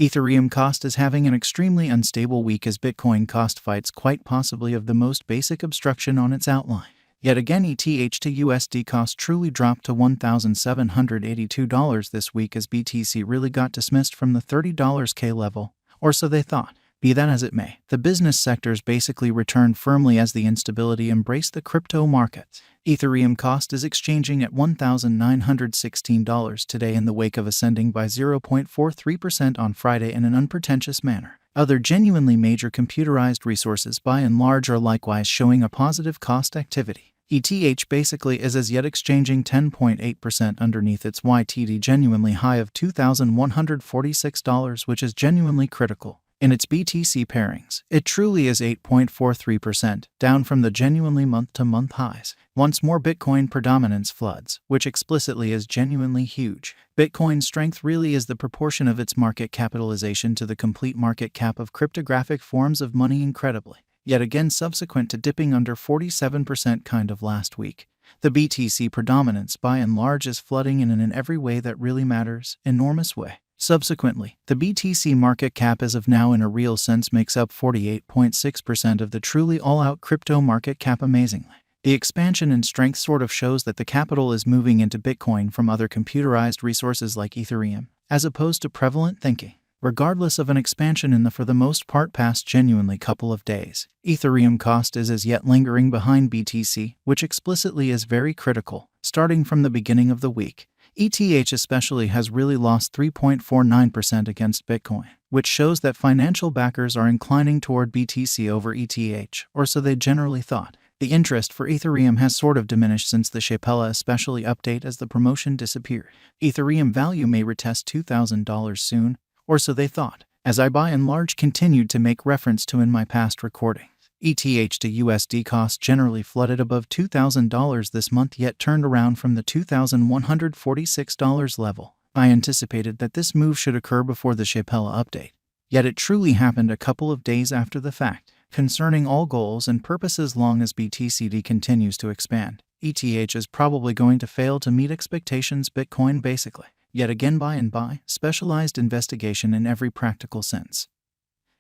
Ethereum cost is having an extremely unstable week as Bitcoin cost fights quite possibly of the most basic obstruction on its outline. Yet again, ETH to USD cost truly dropped to $1,782 this week as BTC really got dismissed from the $30K level, or so they thought. Be that as it may, the business sectors basically returned firmly as the instability embraced the crypto markets. Ethereum cost is exchanging at $1,916 today in the wake of ascending by 0.43% on Friday in an unpretentious manner. Other genuinely major computerized resources by and large are likewise showing a positive cost activity. ETH basically is as yet exchanging 10.8% underneath its YTD genuinely high of $2,146, which is genuinely critical. In its BTC pairings, it truly is 8.43%, down from the genuinely month-to-month highs. Once more Bitcoin predominance floods, which explicitly is genuinely huge. Bitcoin's strength really is the proportion of its market capitalization to the complete market cap of cryptographic forms of money incredibly. Yet again subsequent to dipping under 47% kind of last week. The BTC predominance by and large is flooding in an every way that really matters, enormous way. Subsequently, the BTC market cap as of now in a real sense makes up 48.6% of the truly all-out crypto market cap amazingly. The expansion in strength sort of shows that the capital is moving into Bitcoin from other computerized resources like Ethereum, as opposed to prevalent thinking. Regardless of an expansion in the for the most part past genuinely couple of days, Ethereum cost is as yet lingering behind BTC, which explicitly is very critical, starting from the beginning of the week. ETH especially has really lost 3.49% against Bitcoin, which shows that financial backers are inclining toward BTC over ETH, or so they generally thought. The interest for Ethereum has sort of diminished since the Shapella especially update as the promotion disappeared. Ethereum value may retest $2,000 soon, or so they thought, as I by and large continued to make reference to in my past recordings. ETH to USD cost generally flooded above $2,000 this month yet turned around from the $2,146 level. I anticipated that this move should occur before the Shapella update. Yet it truly happened a couple of days after the fact. Concerning all goals and purposes long as BTCD continues to expand, ETH is probably going to fail to meet expectations Bitcoin basically. Yet again by specialized investigation in every practical sense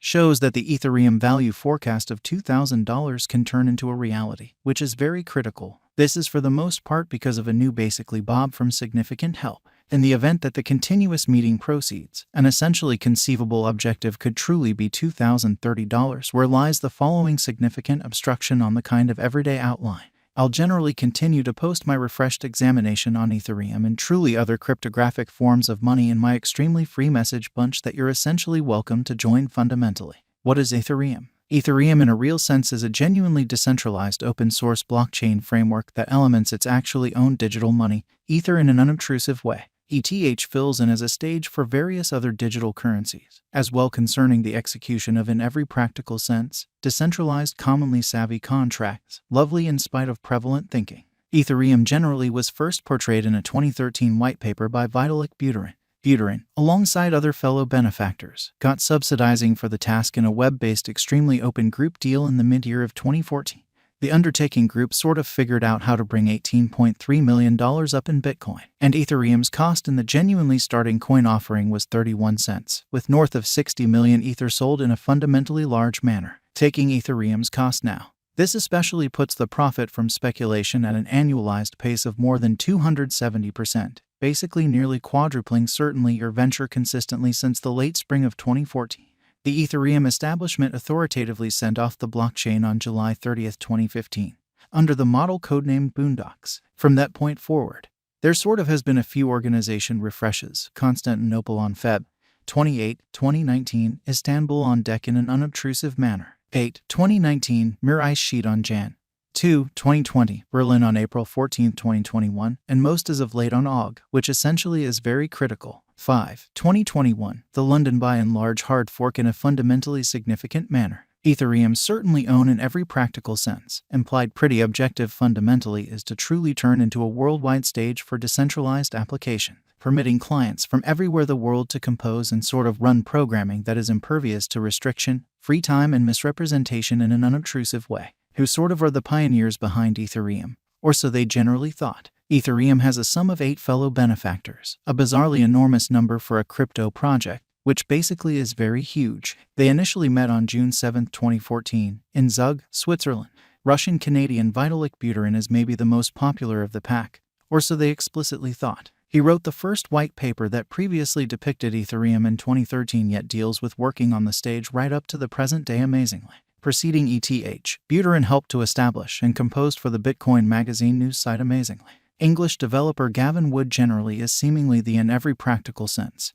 shows that the Ethereum value forecast of $2,000 can turn into a reality, which is very critical. This is for the most part because of a new basically bob from significant help. In the event that the continuous meeting proceeds, an essentially conceivable objective could truly be $2,030, where lies the following significant obstruction on the kind of everyday outline. I'll generally continue to post my refreshed examination on Ethereum and truly other cryptographic forms of money in my extremely free message bunch that you're essentially welcome to join fundamentally. What is Ethereum? Ethereum in a real sense is a genuinely decentralized open-source blockchain framework that elements its actually own digital money, Ether, in an unobtrusive way. ETH fills in as a stage for various other digital currencies, as well concerning the execution of in every practical sense, decentralized commonly savvy contracts, lovely in spite of prevalent thinking. Ethereum generally was first portrayed in a 2013 white paper by Vitalik Buterin. Buterin, alongside other fellow benefactors, got subsidizing for the task in a web-based extremely open group deal in the mid-year of 2014. The undertaking group sort of figured out how to bring $18.3 million up in Bitcoin, and Ethereum's cost in the genuinely starting coin offering was 31 cents, with north of 60 million Ether sold in a fundamentally large manner, taking Ethereum's cost now. This especially puts the profit from speculation at an annualized pace of more than 270%, basically nearly quadrupling certainly your venture consistently since the late spring of 2014. The Ethereum establishment authoritatively sent off the blockchain on July 30, 2015, under the model codenamed Boondocks. From that point forward, there sort of has been a few organization refreshes: Constantinople on Feb. 28, 2019, Istanbul on deck in an unobtrusive manner. 8, 2019, Mir Ice Sheet on Jan. 2, 2020, Berlin on April 14, 2021, and most as of late on AUG, which essentially is very critical. 5, 2021, the London by and large hard fork in a fundamentally significant manner. Ethereum certainly own in every practical sense, implied pretty objective fundamentally is to truly turn into a worldwide stage for decentralized application, permitting clients from everywhere the world to compose and sort of run programming that is impervious to restriction, free time and misrepresentation in an unobtrusive way, who sort of are the pioneers behind Ethereum, or so they generally thought. Ethereum has a sum of 8 fellow benefactors, a bizarrely enormous number for a crypto project, which basically is very huge. They initially met on June 7, 2014, in Zug, Switzerland. Russian-Canadian Vitalik Buterin is maybe the most popular of the pack, or so they explicitly thought. He wrote the first white paper that previously depicted Ethereum in 2013, yet deals with working on the stage right up to the present day amazingly. Preceding ETH, Buterin helped to establish and composed for the Bitcoin magazine news site amazingly. English developer Gavin Wood generally is seemingly the in every practical sense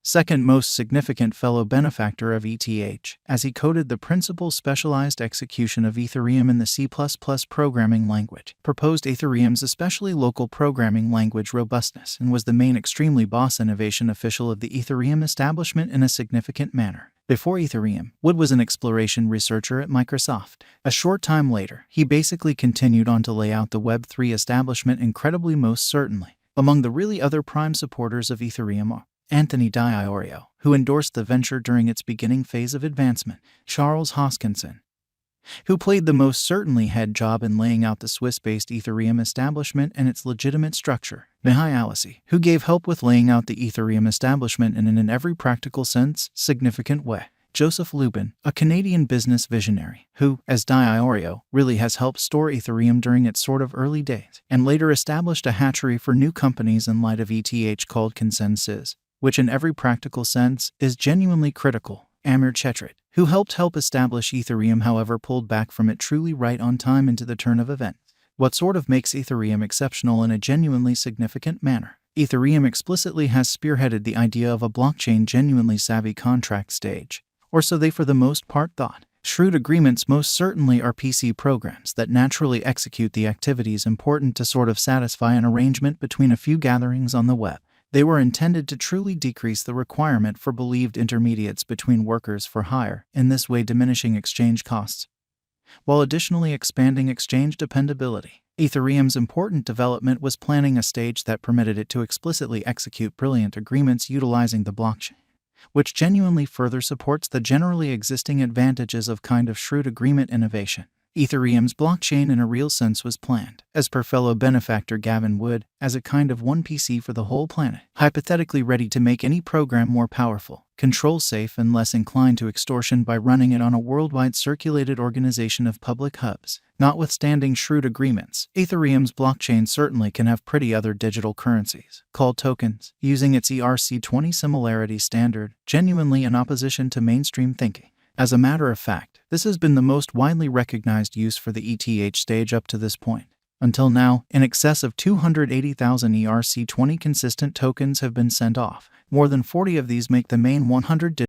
second most significant fellow benefactor of ETH, as he coded the principal specialized execution of Ethereum in the C++ programming language, proposed Ethereum's especially local programming language robustness, and was the main extremely boss innovation official of the Ethereum establishment in a significant manner. Before Ethereum, Wood was an exploration researcher at Microsoft. A short time later, he basically continued on to lay out the Web3 establishment incredibly most certainly. Among the really other prime supporters of Ethereum are Anthony Di, who endorsed the venture during its beginning phase of advancement, Charles Hoskinson, who played the most certainly head job in laying out the Swiss-based Ethereum establishment and its legitimate structure, Mihai Alesi, who gave help with laying out the Ethereum establishment in an every practical sense, significant way, Joseph Lubin, a Canadian business visionary, who, as Di, really has helped store Ethereum during its sort of early days, and later established a hatchery for new companies in light of ETH called Consensus, which in every practical sense is genuinely critical. Amir Chetrit, who helped establish Ethereum, however pulled back from it truly right on time into the turn of events. What sort of makes Ethereum exceptional in a genuinely significant manner? Ethereum explicitly has spearheaded the idea of a blockchain genuinely savvy contract stage, or so they for the most part thought. Shrewd agreements most certainly are PC programs that naturally execute the activities important to sort of satisfy an arrangement between a few gatherings on the web. They were intended to truly decrease the requirement for believed intermediates between workers for hire, in this way diminishing exchange costs, while additionally expanding exchange dependability. Ethereum's important development was planning a stage that permitted it to explicitly execute brilliant agreements utilizing the blockchain, which genuinely further supports the generally existing advantages of kind of shrewd agreement innovation. Ethereum's blockchain in a real sense was planned, as per fellow benefactor Gavin Wood, as a kind of one PC for the whole planet, hypothetically ready to make any program more powerful, control-safe and less inclined to extortion by running it on a worldwide circulated organization of public hubs. Notwithstanding shrewd agreements, Ethereum's blockchain certainly can have pretty other digital currencies, called tokens, using its ERC20 similarity standard, genuinely in opposition to mainstream thinking. As a matter of fact, this has been the most widely recognized use for the ETH stage up to this point. Until now, in excess of 280,000 ERC20 consistent tokens have been sent off. More than 40 of these make the main 100